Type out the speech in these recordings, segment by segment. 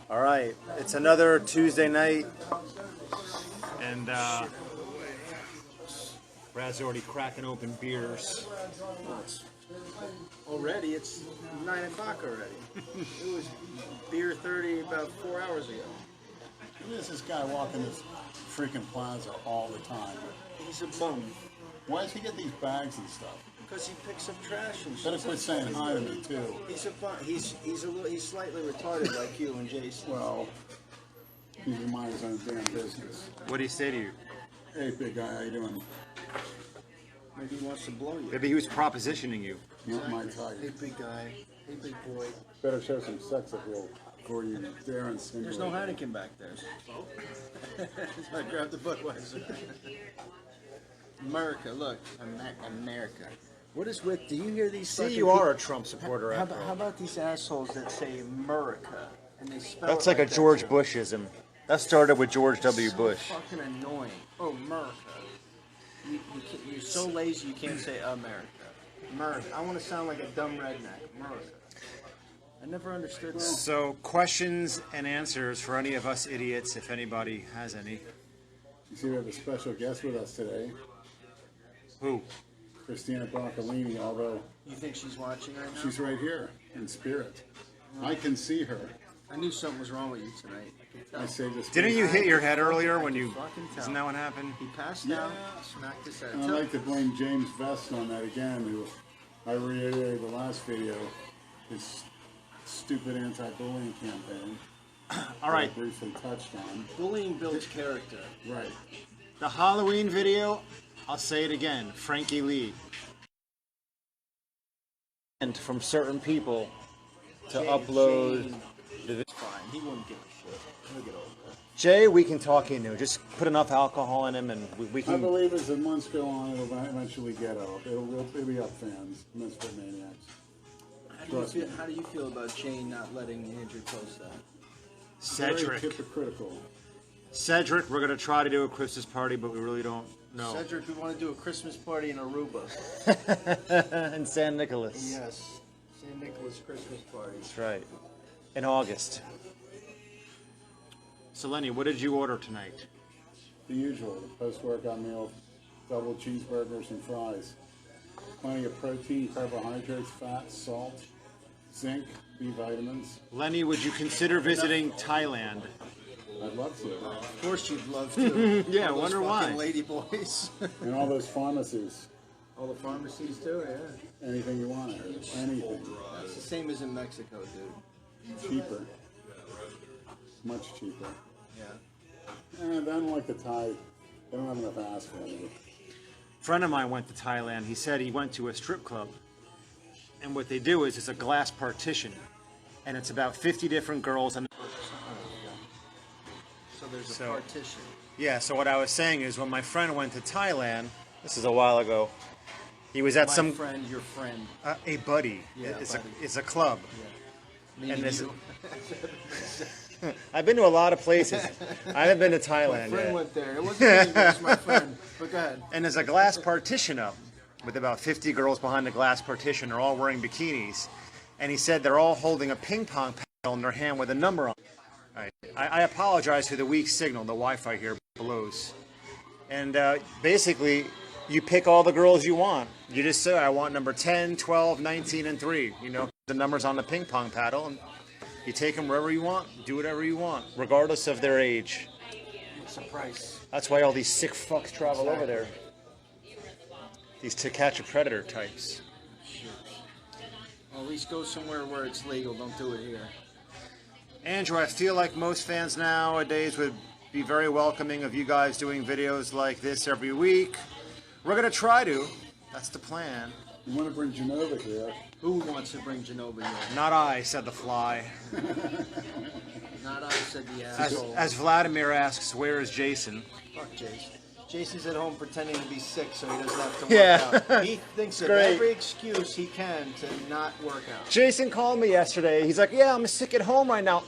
All right, it's another Tuesday night, and Brad's already cracking open beers. Already, it's 9 o'clock already. It was beer 30 about 4 hours ago. There's this guy walking this freaking plaza all the time. He's a bum. Why does he get these bags and stuff? Because he picks up trash and shit. Better quit saying hi to me too. He's a bum. He's slightly retarded like you and Jason. Well, he's in mind his own damn business. What do you say to you? Hey, big guy, how you doing? Maybe he wants to blow you. Maybe he was propositioning you. Not my type. Hey, big guy. Hey, big boy. Better show some sex appeal before you dare insinuate. There's no Heineken back there. So I grabbed the Budweiser. America, look. America. What is with, do you hear these See, fucking you are a Trump supporter How after all. about these assholes that say America and they spell That's it like a that George too? Bushism. That started with George W. So Bush. fucking annoying. Oh, America. You're so lazy you can't say America. America. I want to sound like a dumb redneck. America. I never understood that. So, questions and answers for any of us idiots, if anybody has any. You see, we have a special guest with us today, Who? Christina Broccolini, although You think she's watching right now? she's right here in spirit. I can see her. I knew something was wrong with you tonight. I say this. Didn't you hit your head earlier when you... Fucking tell. Isn't that what happened? He passed Yeah. out, smacked his head. And I'd like to blame James Vest on that again, who I reiterated the last video, his stupid anti-bullying campaign. All right. I briefly touched on. Bullying builds character. Right. The Halloween video, I'll say it again, Frankie Lee. And from certain people to upload... It's fine. He wouldn't give a shit. He'll get over it. Jay, we can talk into. Just put enough alcohol in him and we I can... believe as the months go on, it'll eventually get up. It'll be up, fans. Misfit Maniacs. How do you feel about Jane not letting Andrew post that? Cedric. Very hypocritical. Cedric, we're going to try to do a Christmas party, but we really don't know. Cedric, we want to do a Christmas party in Aruba. And San Nicolas. Yes. St. Nicholas Christmas party. That's right. In August. So Lenny, what did you order tonight? The usual, the post-workout meal, double cheeseburgers and fries. Plenty of protein, carbohydrates, fat, salt, zinc, B vitamins. Lenny, would you consider visiting Thailand? I'd love to. Of course you'd love to. Yeah, I All those wonder why. fucking lady boys. And all those pharmacies. All the pharmacies too, yeah. Anything you want. Anything. It's the same as in Mexico, dude. Cheaper. Much cheaper. Yeah. And I don't like the Thai. They don't have enough ass for me. A friend of mine went to Thailand. He said he went to a strip club. And what they do is it's a glass partition. And it's about 50 different girls. And So there's a So- partition. yeah, so what I was saying is when my friend went to Thailand, this is a while ago, he was at My friend, your friend. a buddy. Yeah, it's buddy. it's a club. Me And this- you. I've been to a lot of places. I haven't been to My Thailand friend yet. went there. It wasn't me, it was my friend. But go ahead. And there's a glass partition up with about 50 girls behind the glass partition. They're all wearing bikinis. And he said they're all holding a ping pong paddle in their hand with a number on it. All right. I apologize for the weak signal. The Wi-Fi here blows. And basically, you pick all the girls you want. You just say, I want number 10, 12, 19, and 3. You know, the numbers on the ping pong paddle. And you take them wherever you want. Do whatever you want, regardless of their age. What's the price? That's why all these sick fucks travel over there. These to catch a predator types. Well, at least go somewhere where it's legal. Don't do it here. Andrew, I feel like most fans nowadays would be very welcoming of you guys doing videos like this every week. We're going to try to. That's the plan. You want to bring Genova here? Who wants to bring Genova here? Not I, said the fly. Not I, said the asshole. As Vladimir asks, where is Jason? Fuck Jason. Jason's at home pretending to be sick so he doesn't have to work Yeah. out. He thinks of Great. every excuse he can to not work out. Jason called me yesterday. He's like, yeah, I'm sick at home right now.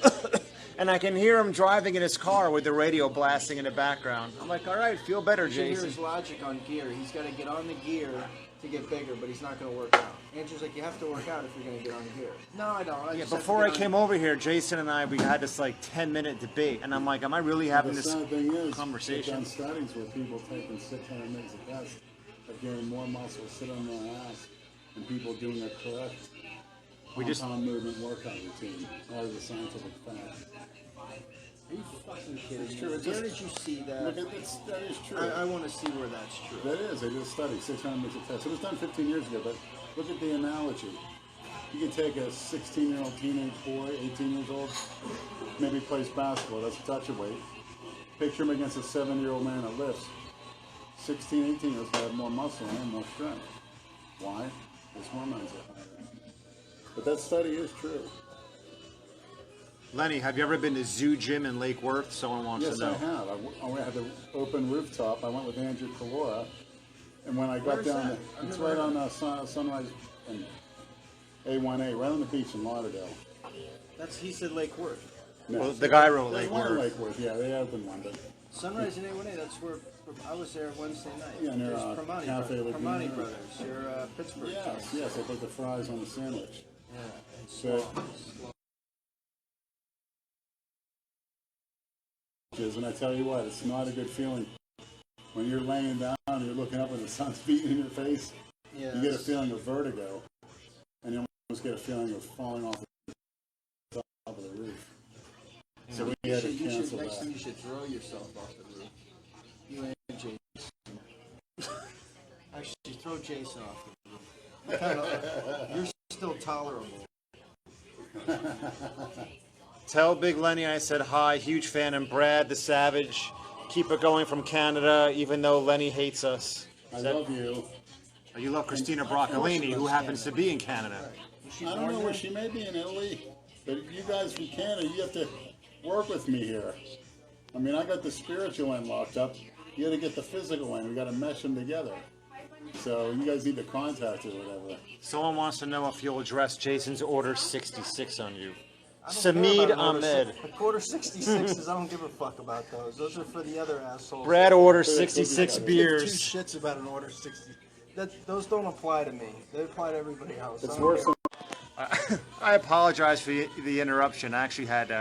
And I can hear him driving in his car with the radio blasting in the background. I'm like, all right, feel better, You should hear Jason. his logic on gear. He's got to get on the gear, to get bigger, but he's not going to work out. Andrew's like, you have to work out if you're going to get on gear. No, I don't. Yeah, before I came over here, Jason and I, we had this like 10-minute debate, and I'm like, am I really having The this sad thing is, conversation? I've done studies where people taking 600 mgs of test have gained more muscle sit on their ass than people doing a correct compound movement workout routine. That is a scientific fact. Are you fucking kidding me? true. Where did you see that? Look at this, that is true. I want to see where that's true. That is, they did a study, 600 mgs of test. It was done 15 years ago, but look at the analogy. You can take a 16-year-old teenage boy, 18 years old, maybe plays basketball, doesn't touch a weight. Picture him against a 7-year-old man that lifts. 16, 18 years old have more muscle and more strength. Why? His hormones are higher. But that study is true. Lenny, have you ever been to Zoo Gym in Lake Worth? Someone wants Yes, to know. I have. I had the open rooftop. I went with Andrew Calora. And when I got Where's down that? there, it's right on Sunrise and A1A, right on the beach in Lauderdale. He said Lake Worth. No, Well, the guy wrote there's Lake one in Worth. Lake Worth. Yeah, they opened one, but Sunrise and A1A, that's where I was there Wednesday night. Yeah, near, There's Cafe Primanti Laguna. Brothers, your Pittsburgh yes, team. yes, I put the fries on the sandwich. Yeah, and So, and I tell you what, it's not a good feeling when you're laying down and you're looking up and the sun's beating in your face. yeah, You get a feeling of vertigo, and you almost get a feeling of falling off the top of the roof. So we had to cancel next time that. you should throw yourself off the roof. You and Jason. Actually, throw Jason off the roof. You're still tolerable. Tell Big Lenny I said hi, huge fan, and Brad the Savage. Keep it going from Canada, even though Lenny hates us. I love you. Oh, you love Christina Broccolini, who happens to be in Canada. I don't know where she may be in Italy, but you guys from Canada, you have to work with me here. I mean, I got the spiritual end locked up. You got to get the physical end. We got to mesh them together. So you guys need to contact her or whatever. Someone wants to know if you'll address Jason's Order 66 on you. I don't care Samid about an order Ahmed. The quarter 66s, I don't give a fuck about those. Those are for the other assholes. Brad orders Two 66 Give two beers. shits about an order 60. Those don't apply to me. They apply to everybody else. It's I don't worse care. than I apologize for the interruption. I actually had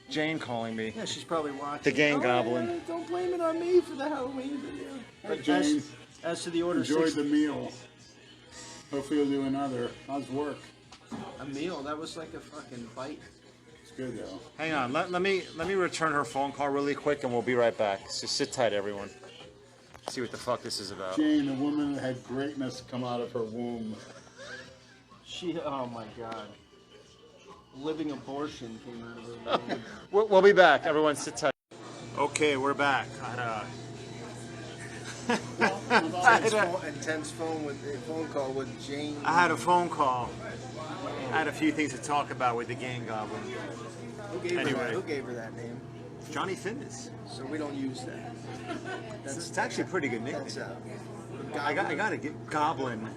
Jane calling me. Yeah, she's probably watching. The Gang Oh, Goblin. yeah, don't blame it on me for the Halloween video. Hey, Jane. As to the order enjoyed 60, the meal. Hopefully you'll do another. How's work? a meal, that was like a fucking bite. It's good though. Hang on, let me return her phone call really quick, and we'll be right back. So sit tight, everyone. See what the fuck this is about. Jane, the woman that had greatness come out of her womb. Oh my god. Living abortion came out of her. We'll be back. Everyone, sit tight. Okay, we're back. Intense phone call with Jane. I had a phone call. I had a few things to talk about with the Gang Goblin. Who gave her that name? Johnny Fitness. So we don't use that. It's actually a pretty good nickname. That's I gotta get Goblin.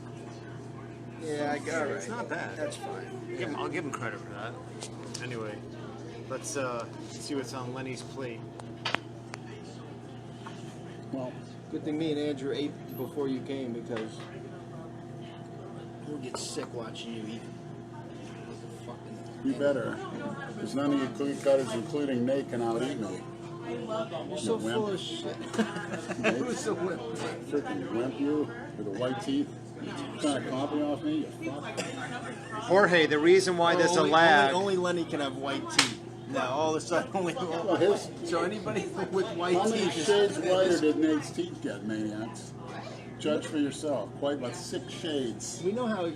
yeah, I got it. It's not bad. That's fine. I'll give him credit for that. Anyway, let's see what's on Lenny's plate. Well, Good thing me and Andrew ate before you came because we'll get sick watching you eat. you better. Because none of you cookie cutters, including Nate, can out eat me. You're so wimp. full of shit. Who's the wimp? Freaking wimp you with the white teeth. Trying to copy off me, you fuck. Jorge, the reason why there's a lag. Only Lenny can have white teeth. Now all of a sudden only. Well, his, So anybody with white how many teeth shades whiter did Nate's teeth get, maniacs? Judge for yourself. Quite about 6 shades. We know how you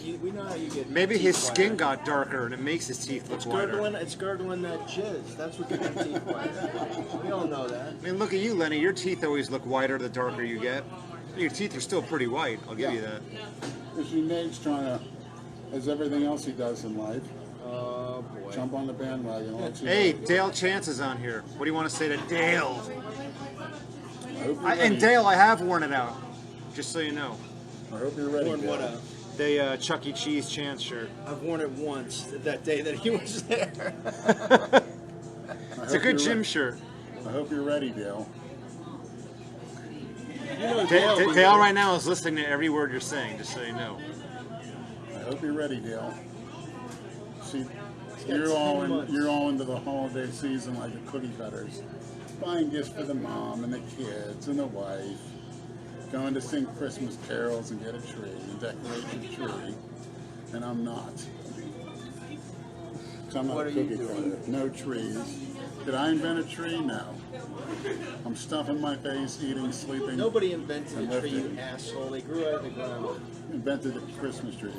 get. Maybe teeth his skin whiter. got darker and it makes his teeth look whiter. It's gurgling that jizz. That's what gets your teeth white. We all know that. I mean, look at you, Lenny. Your teeth always look whiter the darker you get. Your teeth are still pretty white. I'll give you that. Because Nate's trying to, as everything else he does in life, Oh boy. jump on the bandwagon. Hey, Dale Chance is on here. What do you want to say to Dale? I hope you're And ready. Dale, I have worn it out. Just so you know. I hope you're ready. Worn what Dale. out? The Chuck E. Cheese Chance shirt. I've worn it once that day that he was there. It's a good gym shirt. I hope you're ready, Dale. know, Dale, Dale right now is listening to every word you're saying, just so you know. I hope you're ready, Dale. See, got you're 10 all months. you're all into the holiday season like the cookie cutters, buying gifts for the mom and the kids and the wife, going to sing Christmas carols and get a tree and decorate the tree, and I'm not. So I'm not What a are you cookie doing? cutter. No trees. Did I invent a tree? No. I'm stuffing my face, eating, sleeping. Nobody invented and a tree, lifting. you asshole. They grew out of the ground. Invented the Christmas tree.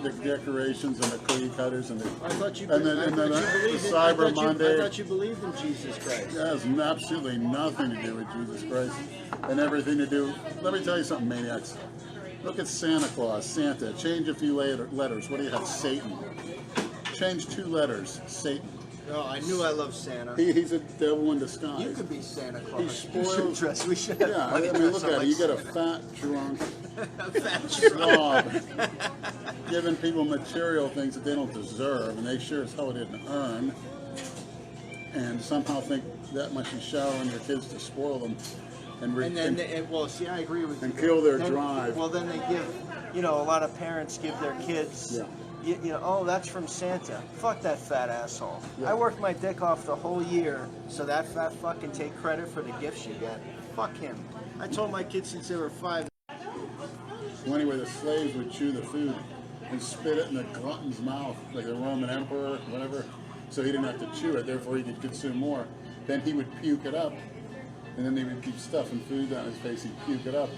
The decorations and the cookie cutters and the I thought you, and then, I and thought then you believed the in, Cyber I Monday. thought you believed in Jesus Christ. It has absolutely nothing to do with Jesus Christ and everything to do. Let me tell you something, maniacs. Look at Santa Claus, Santa. Change a few letters. What do you have? Satan. Change 2 letters. Satan. No, I knew I loved Santa. He's a devil in disguise. You could be Santa He's Claus. spoiled. We should have Yeah, I money mean, dress look up at like it. You got a Santa. fat, drunk Fat snob. slob giving people material things that they don't deserve, and they sure as hell didn't earn, and somehow think that much you shower on your kids to spoil them, and, And then, well, see, I agree with you. and kill their Then- drive. Well, then they give, a lot of parents give their kids, Yeah. oh, that's from Santa. Fuck that fat asshole. Yeah. I worked my dick off the whole year, so that fat fuck can take credit for the gifts you get. Fuck him. I told my kids since they were 5. So anyway, the slaves would chew the food and spit it in the glutton's mouth, like the Roman emperor, whatever, so he didn't have to chew it, therefore he could consume more. Then he would puke it up, and then they would keep stuffing food down his face, he'd puke it up,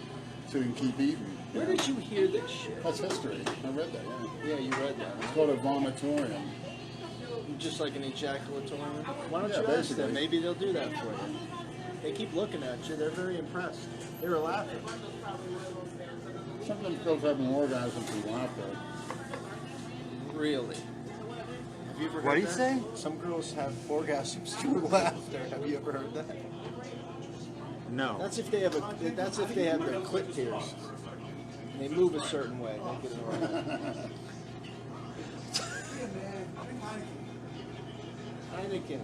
so he can keep eating. Where did you hear this shit? That's history. I read that, yeah. Yeah, you read that. It's called a vomitorium. Just like an ejaculatorium. Why don't Yeah, you ask basically. them? Maybe they'll do that for you. They keep looking at you. They're very impressed. They were laughing. Sometimes girls have an orgasm through laughter. Really? Have you ever heard What do you that? say? Some girls have orgasms through laughter. Have you ever heard that? No. That's if they have That's if they have their clit pierced. And they move a certain way. They get an orgasm. Heineken,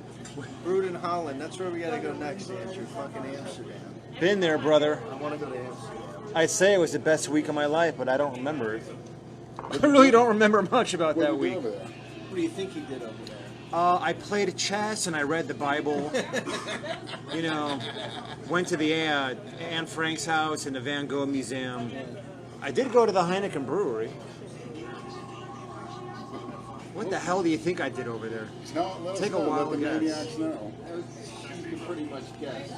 brewed in Holland. That's where we gotta go next, Andrew. Fucking Amsterdam. Been there, brother. I want to go to Amsterdam. I'd say it was the best week of my life, but I don't remember it. I really don't remember much about What that do you week. do over there? What do you think he did over there? I played chess and I read the Bible. Went to the Anne Frank's house and the Van Gogh Museum. I did go to the Heineken Brewery. What the hell do you think I did over there? No, let us Take a know, wild let the guess. maniacs know. You can pretty much guess.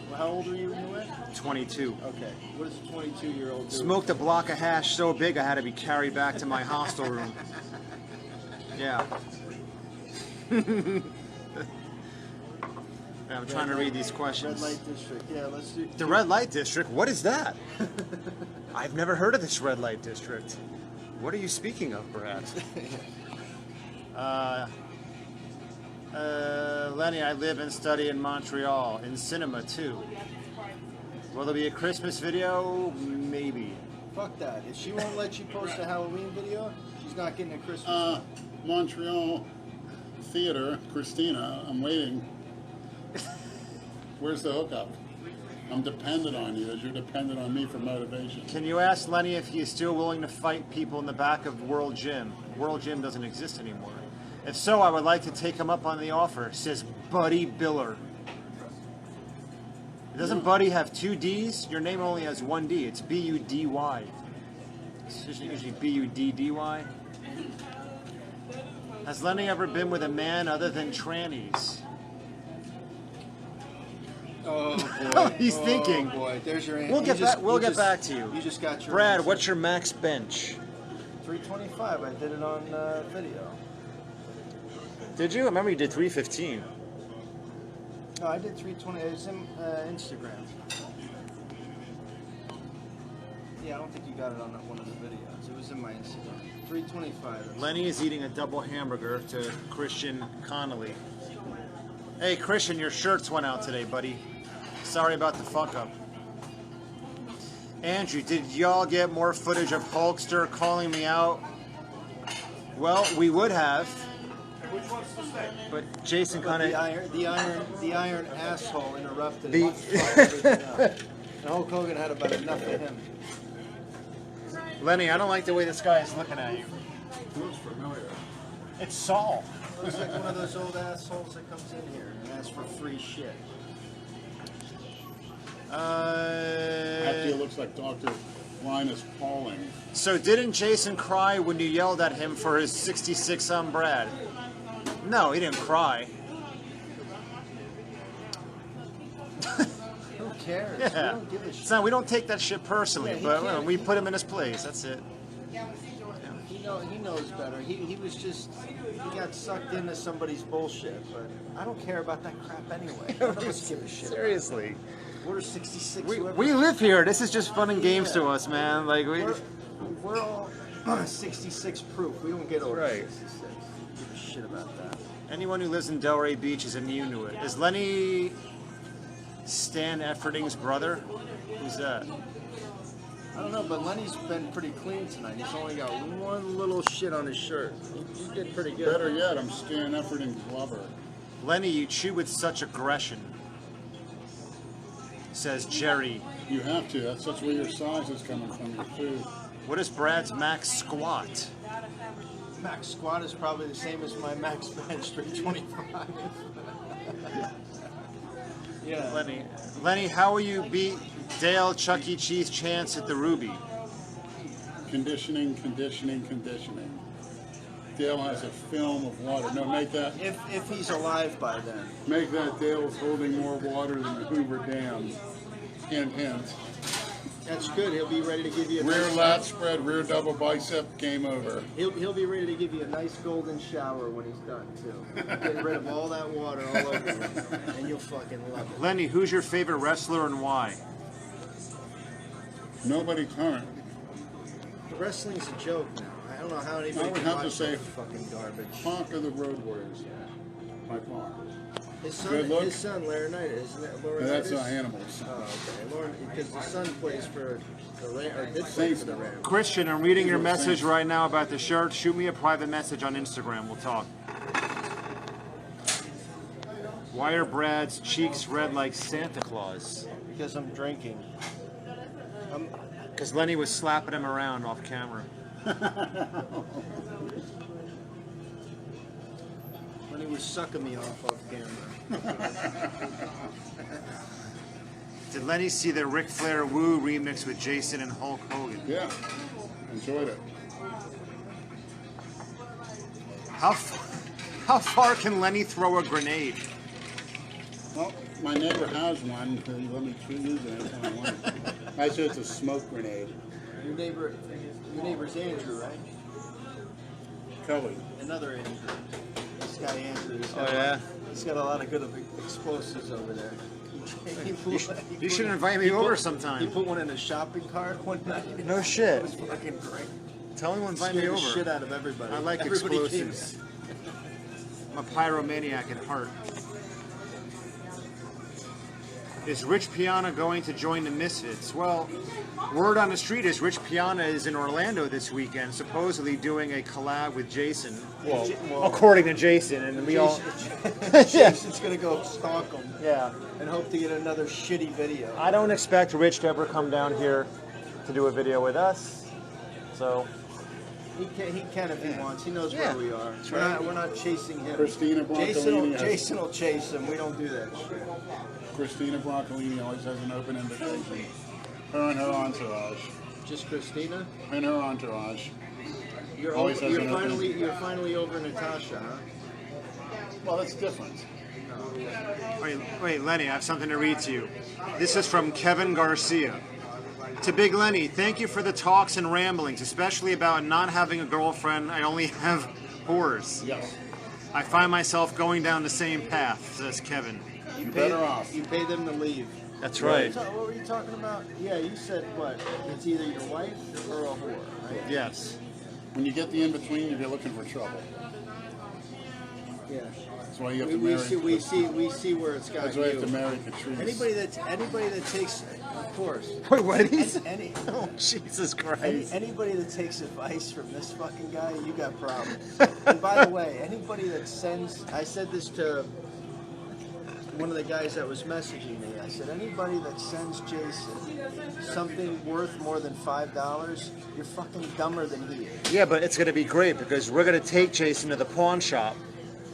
Well, how old are you when you went? 22. Okay. What does a 22-year-old do? Smoked a block of hash so big I had to be carried back to my hostel room. Yeah. I'm trying to read these Red questions. Light District. Yeah, let's do. The Red Light District? What is that? I've never heard of this Red Light District. What are you speaking of, perhaps? Lenny, I live and study in Montreal, in cinema too. Will there be a Christmas video? Maybe. Fuck that. If she won't let you post a Halloween video, she's not getting a Christmas. Montreal Theater, Christina, I'm waiting. Where's the hookup? I'm dependent on you as you're dependent on me for motivation. Can you ask Lenny if he is still willing to fight people in the back of World Gym? World Gym doesn't exist anymore. If so, I would like to take him up on the offer, says Buddy Biller. Doesn't Buddy have 2 D's? Your name only has 1 D. It's B-U-D-Y. It's usually B-U-D-D-Y. Has Lenny ever been with a man other than trannies? Oh boy. He's thinking. Oh boy. There's your answer. We'll get back. We'll get back to you. You just got your Brad, answer. what's your max bench? 325. I did it on video. Did you? I remember you did 315. No, I did 320. It was in Instagram. Yeah, I don't think you got it on one of the videos. It was in my Instagram. 325. Lenny is eating a double hamburger to Christian Connolly. Hey, Christian, your shirts went out today, buddy. Sorry about the fuck up. Andrew, did y'all get more footage of Hulkster calling me out? Well, we would have. But Jason But kind of. the iron asshole interrupted. The- it. And Hulk Hogan had about enough of him. Lenny, I don't like the way this guy is looking at you. Looks familiar. It's Saul. Looks like one of those old assholes that comes in here and asks for free shit. Actually, it looks like Dr. Linus Pauling. So didn't Jason cry when you yelled at him for his 66 on Brad? No, he didn't cry. Who cares? Yeah. We don't give a shit. So we don't take that shit personally, Yeah, he but can't. we put him in his place. That's it. He knows better. He was just, he got sucked into somebody's bullshit, but I don't care about that crap anyway. I don't just give a shit. Seriously. We're 66. We live here. This is just fun and games to us, man. Like we're all 66 proof. We don't get over Right. 66. Give a shit about that. anyone who lives in Delray Beach is immune to it. Is Lenny Stan Efferding's brother? Who's that? I don't know, but Lenny's been pretty clean tonight. He's only got one little shit on his shirt. He did pretty good. Better yet, I'm Stan Efferding's lover. Lenny, you chew with such aggression, says Jerry. You have to. That's where your size is coming from, your food. What is Brad's max squat? Max squat is probably the same as my max bench, 325. Yeah. Lenny, how will you beat Dale Chuck E. Cheese chance at the Ruby? Conditioning, conditioning, conditioning. Dale has a film of water. No, make that If he's alive by then. make that Dale's holding more water than the Hoover Dam. Hint, hint. That's good. He'll be ready to give you a Rear nice, lat spread, rear double bicep, game over. He'll be ready to give you a nice golden shower when he's done too. Get rid of all that water all over you, and you'll fucking love it. Lenny, who's your favorite wrestler and why? Nobody current. Wrestling's a joke now. I don't know how anybody I would can have to watch say- that fucking garbage. Honk of the Road Warriors. By far. His look. son, Laurinaitis, isn't it? And that's Laurinaitis? Animals. Oh, okay. Lauren, because the son plays for the Ram, or did play for the Rams. Christian, I'm reading your These are the message same. right now about the shirt. Shoot me a private message on Instagram. We'll talk. Why are Brad's cheeks red like Santa Claus? Because I'm drinking. Because Lenny was slapping him around off camera. When he was sucking me off camera. Did Lenny see the Ric Flair Woo remix with Jason and Hulk Hogan? Yeah. Enjoyed it. How far can Lenny throw a grenade? Well, my neighbor has one. So he let me use it anytime I want. I said it's a smoke grenade. Your neighbor's Andrew, right? Kelly. Another Andrew. This guy Andrew. He's got a lot of good explosives over there. You should invite me over sometime. He put one in a shopping cart one night. No shit. It was fucking great. Tell him to invite me Scared the over. shit out of everybody. I like Everybody explosives. I'm a pyromaniac at heart. Is Rich Piana going to join the Misfits? Well, word on the street is Rich Piana is in Orlando this weekend, supposedly doing a collab with Jason. Well, according to Jason, and we all. Jason's gonna go stalk him Yeah. and hope to get another shitty video. I don't expect Rich to ever come down here to do a video with us. So. He can if he wants. He knows Yeah. where we are. right. We're not chasing him. Christina Broccolini. Jason will chase him. We don't do that shit. Christina Broccolini always has an open invitation. Her and her entourage. Just Christina? And her entourage. You're Always has an open- you're finally over Natasha, huh? Well, that's different. Wait, Lenny, I have something to read to you. This is from Kevin Garcia. To Big Lenny, thank you for the talks and ramblings, especially about not having a girlfriend. I only have whores. Yes. I find myself going down the same path, says Kevin. You're better off. You pay them to leave. That's right. What were you talking about? Yeah, you said what? It's either your wife or a whore, right? Yes. When you get the in-between, you're looking for trouble. Yeah. That's why you have to We marry. we see where it's got That's why you have you. to marry Katrina. Anybody that takes, of course. Wait, what did he say? Any, Oh, Jesus Christ. anybody that takes advice from this fucking guy, you got problems. And by the way, anybody that sends, I said this to one of the guys that was messaging me. I said, anybody that sends Jason something worth more than $5, you're fucking dumber than he is. Yeah, but it's going to be great because we're going to take Jason to the pawn shop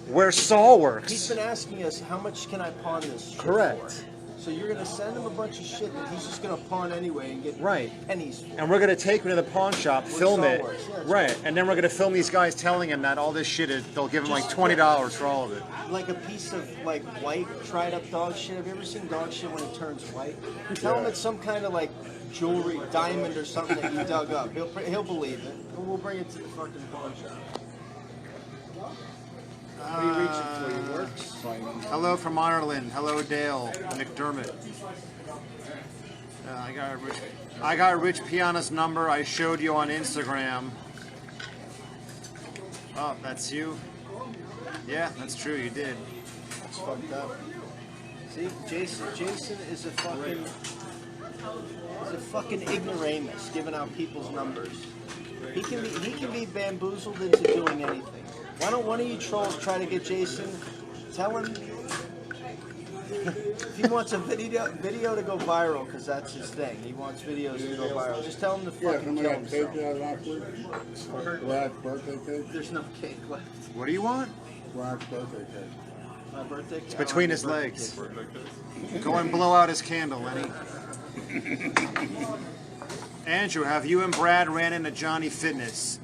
where Saul works. He's been asking us, how much can I pawn this shit Correct. for? So you're going to send him a bunch of shit that he's just going to pawn anyway and get pennies for. And we're going to take him to the pawn shop, film Saul it. works. Yeah, Right. cool. And then we're going to film these guys telling him that all this shit is, they'll give him like $20 for all of it. Like a piece of like white dried up dog shit. Have you ever seen dog shit when it turns white? Tell him it's some kind of like jewelry, diamond or something that you dug up. He'll believe it. And we'll bring it to the fucking pawn shop. What are you reaching for? Your works? Hello from Ireland. Hello, Dale. McDermott. I got Rich Piana's number. I showed you on Instagram. Oh, that's you? Yeah, that's true. You did. It's fucked up. See, Jason is a fucking ignoramus, giving out people's numbers. He can be bamboozled into doing anything. Why don't one of you trolls try to get Jason? Tell him if he wants a video to go viral, because that's his thing. He wants videos to go viral. Just tell him to fucking kill himself. Black birthday cake. There's no cake left. What do you want? Black birthday cake. My birthday cake. It's between his legs. Go and blow out his candle, Lenny. Andrew, have you and Brad ran into Johnny Fitness?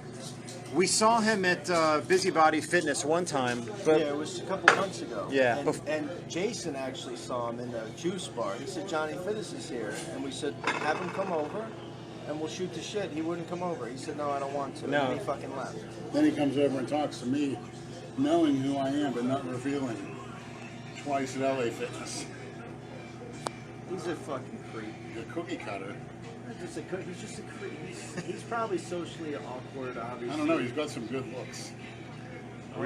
We saw him at Busybody Fitness one time. But Yeah, it was a couple months ago. Yeah, And Jason actually saw him in the juice bar. He said, Johnny Fitness is here. And we said, have him come over and we'll shoot the shit. He wouldn't come over. He said, no, I don't want to. No. And he fucking left. Then he comes over and talks to me, knowing who I am but not revealing. Twice at LA Fitness. He's a fucking creep. The cookie cutter. He's just a creep. He's probably socially awkward, obviously. I don't know. He's got some good looks. So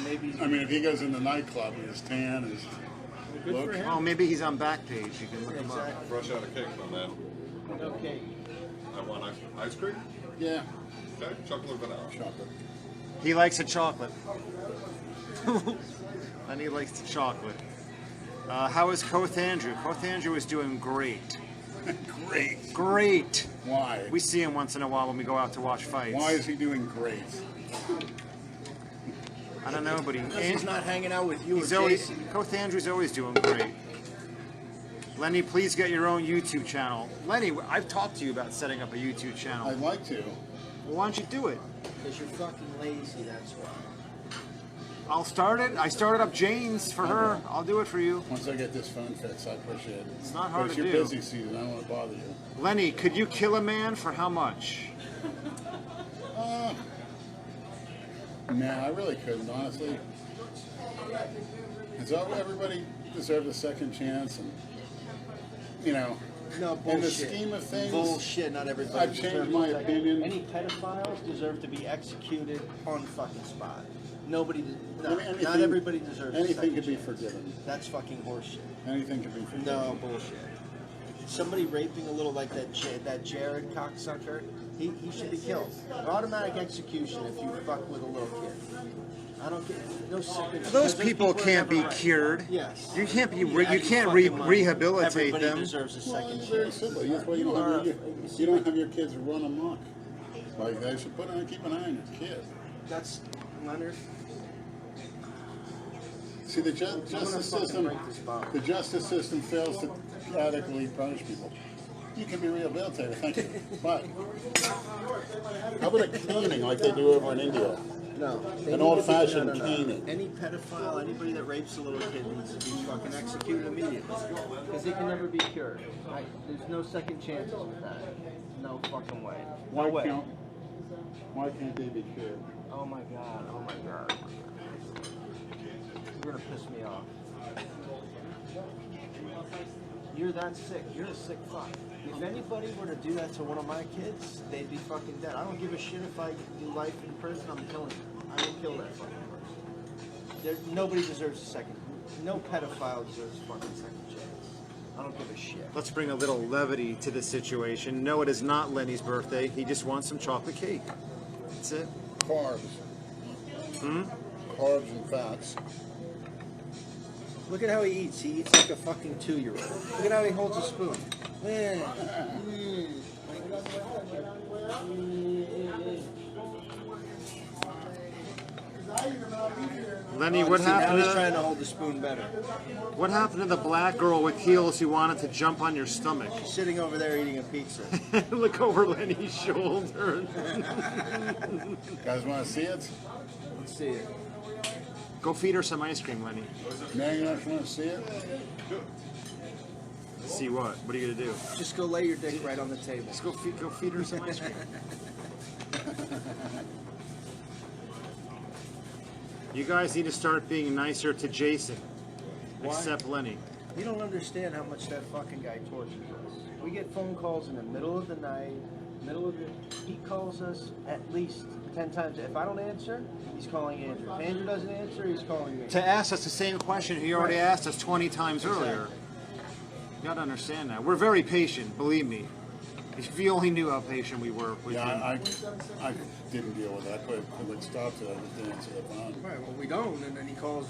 maybe he's I mean, if he goes in the nightclub with his tan, his good look. for him. Oh, maybe he's on Backpage. You can look him up. Exactly. Fresh out of cake on that. No cake. I want ice cream? Yeah, Okay, chocolate vanilla. chocolate. He likes a chocolate. And he likes the chocolate. How is Koth Andrew? Koth Andrew is doing great. Great. Great. Why? We see him once in a while when we go out to watch fights. Why is he doing great? I don't know, but He's not hanging out with you he's or always Jason. Koth Andrew's always doing great. Lenny, please get your own YouTube channel. Lenny, I've talked to you about setting up a YouTube channel. I'd like to. Well, why don't you do it? Because you're fucking lazy, that's why. I'll start it. I started up Jane's for her. I'll do it for you. Once I get this phone fixed, I appreciate it. It's not hard but to it's do. your busy season. I don't want to bother you. Lenny, could you kill a man for how much? Nah, I really couldn't, honestly. Because everybody deserves a second chance, and you know, No, bullshit. in the scheme of things, Bullshit, not everybody I've deserves changed a my second. opinion. Any pedophiles deserve to be executed on fucking spot. Nobody, no, anything- not everybody deserves a anything second could be chance. forgiven. That's fucking horseshit. Anything could be forgiven. No, bullshit. Somebody raping a little like that Jared cocksucker, he should be killed. Automatic execution if you fuck with a little kid. I don't get no second. Those people are can't be never right. cured. Yes. You can't be. You You have can't fucking money. rehabilitate Everybody them. deserves a Well, second it's very chance. simple. That's why you don't have your kids run amok. Like they should keep an eye on your kid. That's Leonard. See, the justice system, break this bottle. the justice system fails to adequately punish people. You can be rehabilitated, thank you. But how about a caning like they do over in India? No. An old-fashioned caning. Any pedophile, anybody that rapes a little kid needs to be fucking executed immediately. Because they can never be cured. There's no second chances with that. No fucking way. No way. Why can't they be cured? Oh my god. Oh my god. You're gonna piss me off. You're that sick. You're a sick fuck. If anybody were to do that to one of my kids, they'd be fucking dead. I don't give a shit if I do life in prison. I'm killing them. I will kill that fucking person. Nobody deserves a second. No pedophile deserves a fucking second chance. I don't give a shit. Let's bring a little levity to the situation. No, it is not Lenny's birthday. He just wants some chocolate cake. That's it. Carbs. Carbs and fats. Look at how he eats. He eats like a fucking 2-year-old. Look at how he holds a spoon. Lenny, what See, now happened? he's trying to hold the spoon better. What happened to the black girl with heels who wanted to jump on your stomach? She's sitting over there eating a pizza. Look over Lenny's shoulder. Guys want to see it? Let's see it. Go feed her some ice cream, Lenny. Now you don't want to see it? See what? What are you gonna do? Just go lay your dick right on the table. Just go feed her some ice cream. You guys need to start being nicer to Jason. Why? Except Lenny. You don't understand how much that fucking guy tortures us. We get phone calls in the middle of the night, he calls us at least 10 times. If I don't answer, he's calling Andrew. If Andrew doesn't answer, he's calling me. To ask us the same question he already Right. asked us 20 times earlier. You gotta understand that. We're very patient, believe me. If you only knew how patient we were with Yeah, him. I didn't deal with that. I put stop to that. I just didn't answer the phone. Right, well, we don't, and then he calls.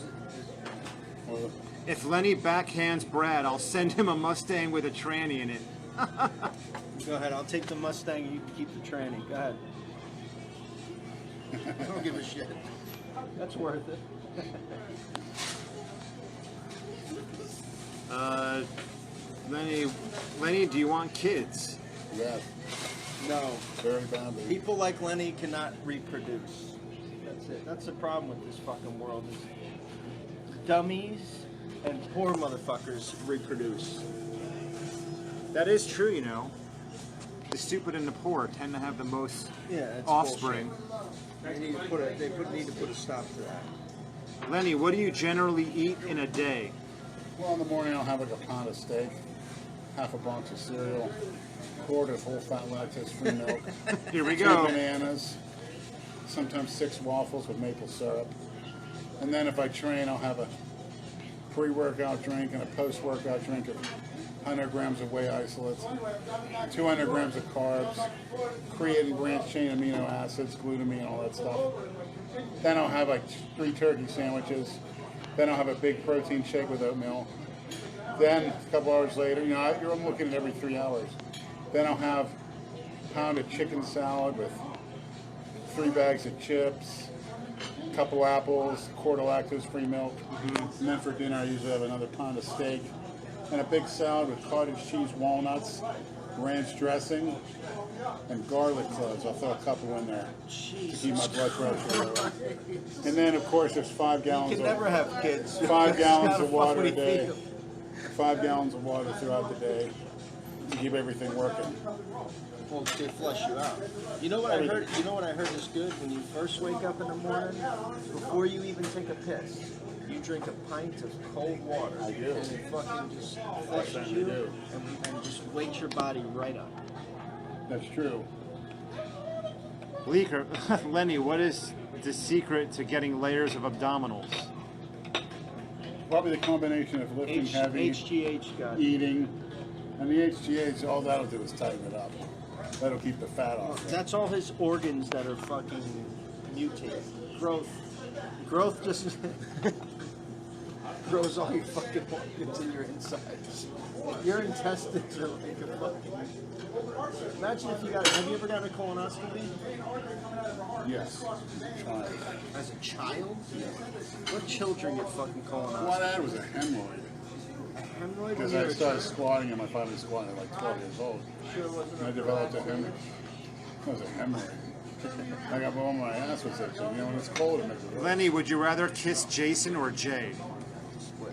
Well, If Lenny backhands Brad, I'll send him a Mustang with a tranny in it. Go ahead, I'll take the Mustang and you can keep the tranny. Go ahead. I don't give a shit. That's worth it. Lenny, do you want kids? yeah, No. very badly. People like Lenny cannot reproduce. That's it. That's the problem with this fucking world is dummies and poor motherfuckers reproduce. That is true, you know. The stupid and the poor tend to have the most Yeah, it's offspring. bullshit. They need to put a stop to that. Lenny, what do you generally eat in a day? Well, in the morning I'll have like a pound of steak, half a box of cereal, quart of whole fat lactose-free milk, Here we 2 go. bananas, sometimes 6 waffles with maple syrup. And then if I train, I'll have a pre-workout drink and a post-workout drink of 100 grams of whey isolates, 200 grams of carbs, creatine branched chain amino acids, glutamine, all that stuff. Then I'll have like 3 turkey sandwiches. Then I'll have a big protein shake with oatmeal. Then a couple hours later, I'm looking at every 3 hours. Then I'll have a pound of chicken salad with 3 bags of chips, a couple apples, a quart of lactose-free milk. And then for dinner, I usually have another pound of steak and a big salad with cottage cheese, walnuts, ranch dressing, and garlic cloves. I'll throw a couple in there to keep my blood pressure low. And then, of course, there's 5 gallons. You can never have kids. 5 gallons How of the water fuck a would he day. feel? 5 gallons of water throughout the day to keep everything working. Well, to flush you out. You know what I heard? You know what I heard is good when you first wake up in the morning, before you even take a piss. You drink a pint of cold water. I do. And it fucking just flushes you and just wakes your body right up. That's true. Leaker, Lenny, what is the secret to getting layers of abdominals? Probably the combination of lifting heavy, HGH got it. eating, and the HGH, all that'll do is tighten it up. That'll keep the fat off. That's all his organs that are fucking mutated. Growth just grows all your fucking organs in your insides. Your intestines are like a fucking. Imagine if you got. Have you ever gotten a colonoscopy? Yes. Trying. As a child? What children get fucking colonoscopies? What I had was a hemorrhoid. Hemorrhoid? Because When I you were started squatting and my father was squatting at like 12 years old. sure it wasn't And I a developed a bad hemorrhoid. It was a hemorrhoid. I got one my ass was itching. You know, when it's cold, it makes it worse. Lenny, would you rather kiss Jason or Jay? split.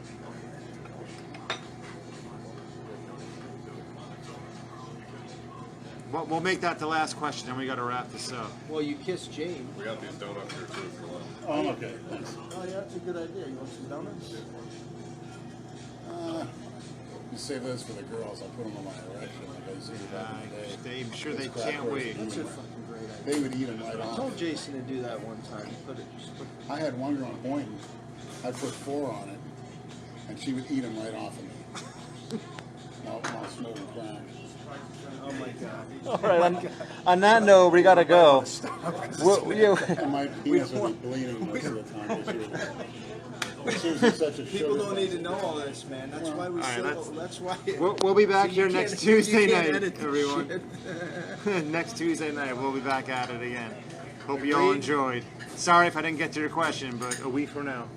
Well, we'll make that the last question, then we got to wrap this up. Well, you kiss Jane. We got these donuts here too for lunch. Oh, okay. Thanks. Oh, yeah, that's a good idea. You want some donuts? You save those for the girls. I'll put them on my erection. Like I used to do back in the day. I'm sure they Those crack can't whores wait. would That's eat a 'em. fucking great idea. They would eat them right I off. told Jason to do that one time. Just put I had one girl in Boynton. I put 4 on it, and she would eat them right off of me. While smoking crack. Oh my god. All right. On that note, we gotta go. And my penis will be bleeding most of the time this year. Susan's such a People sugar don't need to know all this, man. That's why we All right, say. That's why. We'll be back See, here you next can't- Tuesday you can't night, edit this everyone. shit. Next Tuesday night, we'll be back at it again. Hope you all enjoyed. Sorry if I didn't get to your question, but a week from now.